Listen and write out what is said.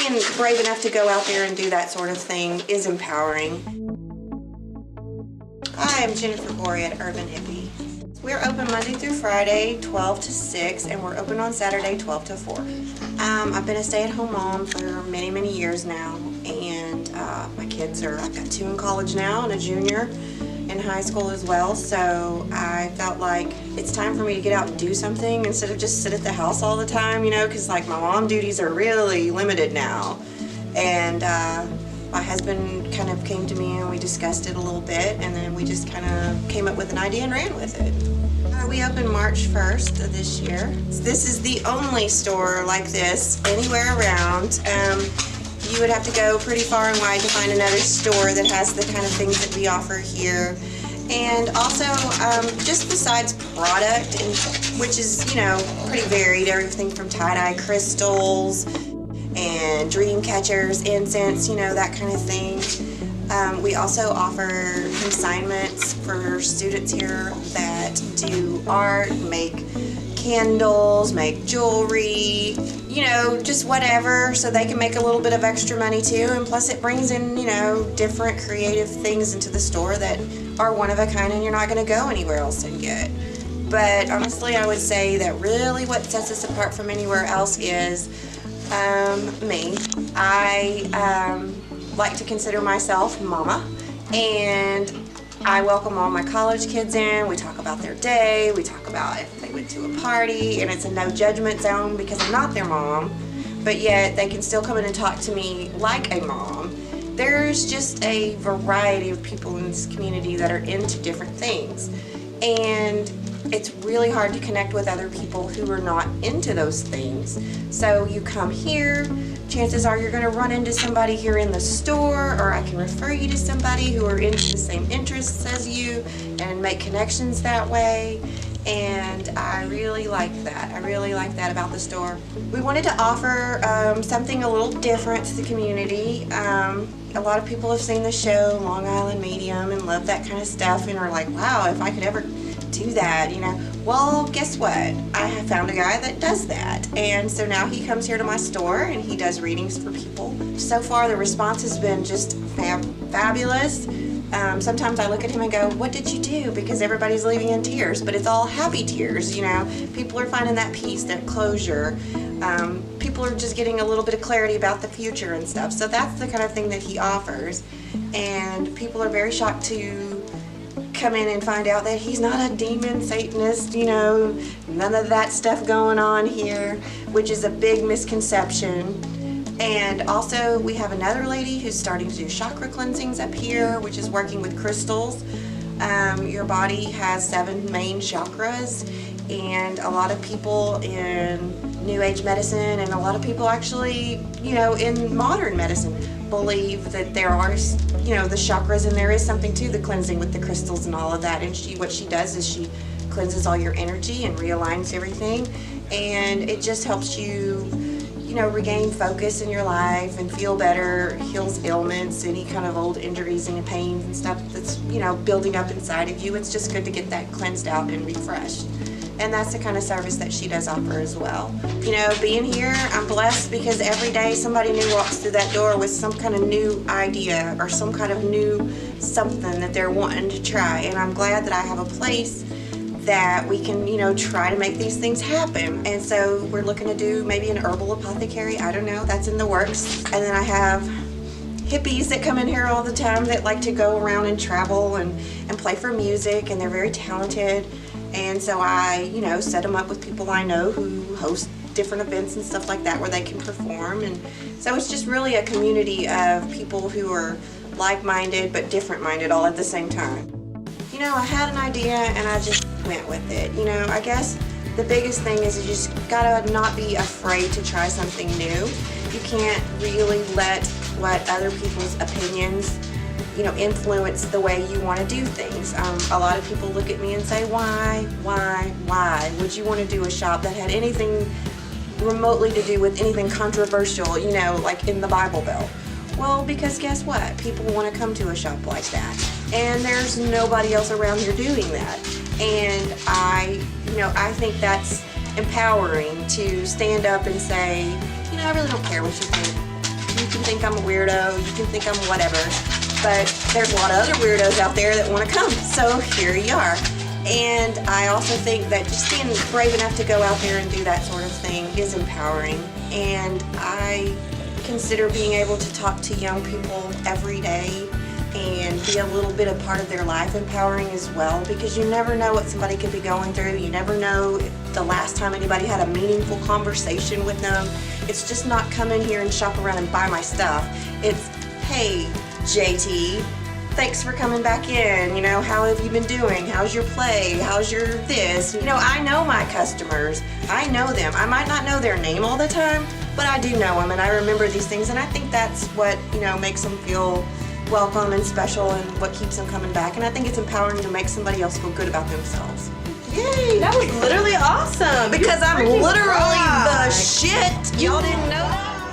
being brave enough to go out there and do that sort of thing is empowering. Hi, I'm Jennifer Goree at Urban Hippie. We're open Monday through Friday, 12 to 6, and we're open on Saturday, 12 to 4. I've been a stay-at-home mom for many, many years now, and my kids I've got 2 in college now and a junior in high school as well, so I felt like it's time for me to get out and do something instead of just sit at the house all the time, you know, because like my mom duties are really limited now. And my husband kind of came to me and we discussed it a little bit, and then we just kind of came up with an idea and ran with it. We opened March 1st of this year. This is the only store like this anywhere around. You would have to go pretty far and wide to find another store that has the kind of things that we offer here. And also, just besides product, which is, you know, pretty varied, everything from tie-dye crystals and dream catchers, incense, you know, that kind of thing. We also offer consignments for students here that do art, make candles, make jewelry, you know, just whatever, so they can make a little bit of extra money too. And plus it brings in, you know, different creative things into the store that are one of a kind and you're not going to go anywhere else and get. But honestly, I would say that really what sets us apart from anywhere else is me. I like to consider myself mama, and I welcome all my college kids in. We talk about their day, we talk about if they went to a party, and it's a no judgment zone because I'm not their mom, but yet they can still come in and talk to me like a mom. There's just a variety of people in this community that are into different things, and it's really hard to connect with other people who are not into those things. So you come here, chances are you're going to run into somebody here in the store, or I can refer you to somebody who are into the same interests as you and make connections that way. And I really like that. I really like that about the store. We wanted to offer something a little different to the community. A lot of people have seen the show Long Island Medium and love that kind of stuff and are like, wow, if I could ever do that, you know. Well, guess what? I have found a guy that does that, and so now he comes here to my store and he does readings for people. So far the response has been just fabulous. Sometimes I look at him and go, what did you do? Because everybody's leaving in tears, but it's all happy tears, you know. People are finding that peace, that closure. People are just getting a little bit of clarity about the future and stuff. So that's the kind of thing that he offers, and people are very shocked to come in and find out that he's not a demon Satanist, you know, none of that stuff going on here, which is a big misconception. And also we have another lady who's starting to do chakra cleansings up here, which is working with crystals. Your body has 7 main chakras, and a lot of people in New Age medicine and a lot of people actually, you know, in modern medicine believe that there are, you know, the chakras, and there is something to the cleansing with the crystals and all of that. And what she does is she cleanses all your energy and realigns everything, and it just helps you, you know, regain focus in your life and feel better, heals ailments, any kind of old injuries and pains and stuff that's, you know, building up inside of you. It's just good to get that cleansed out and refreshed. And that's the kind of service that she does offer as well. You know, being here, I'm blessed because every day somebody new walks through that door with some kind of new idea or some kind of new something that they're wanting to try. And I'm glad that I have a place that we can, you know, try to make these things happen. And so we're looking to do maybe an herbal apothecary. I don't know, that's in the works. And then I have hippies that come in here all the time that like to go around and travel and play for music, and they're very talented. And so I, you know, set them up with people I know who host different events and stuff like that where they can perform. And so it's just really a community of people who are like-minded but different-minded all at the same time. You know, I had an idea and I just went with it. You know, I guess the biggest thing is you just gotta not be afraid to try something new. You can't really let what other people's opinions, you know, influence the way you want to do things. A lot of people look at me and say, why would you want to do a shop that had anything remotely to do with anything controversial, you know, like in the Bible Belt? Well, because guess what? People want to come to a shop like that, and there's nobody else around here doing that. And I think that's empowering to stand up and say, you know, I really don't care what you think. You can think I'm a weirdo, you can think I'm whatever, but there's a lot of other weirdos out there that want to come, so here you are. And I also think that just being brave enough to go out there and do that sort of thing is empowering. And I consider being able to talk to young people every day and be a little bit a part of their life empowering as well, because you never know what somebody could be going through. You never know the last time anybody had a meaningful conversation with them. It's just not come in here and shop around and buy my stuff. It's, hey, JT, thanks for coming back in. You know, how have you been doing? How's your play? How's your this? You know, I know my customers. I know them. I might not know their name all the time, but I do know them and I remember these things, and I think that's what, you know, makes them feel welcome and special and what keeps them coming back. And I think it's empowering to make somebody else feel good about themselves. Yay, that was literally awesome. Because I'm literally the shit. Y'all didn't know that?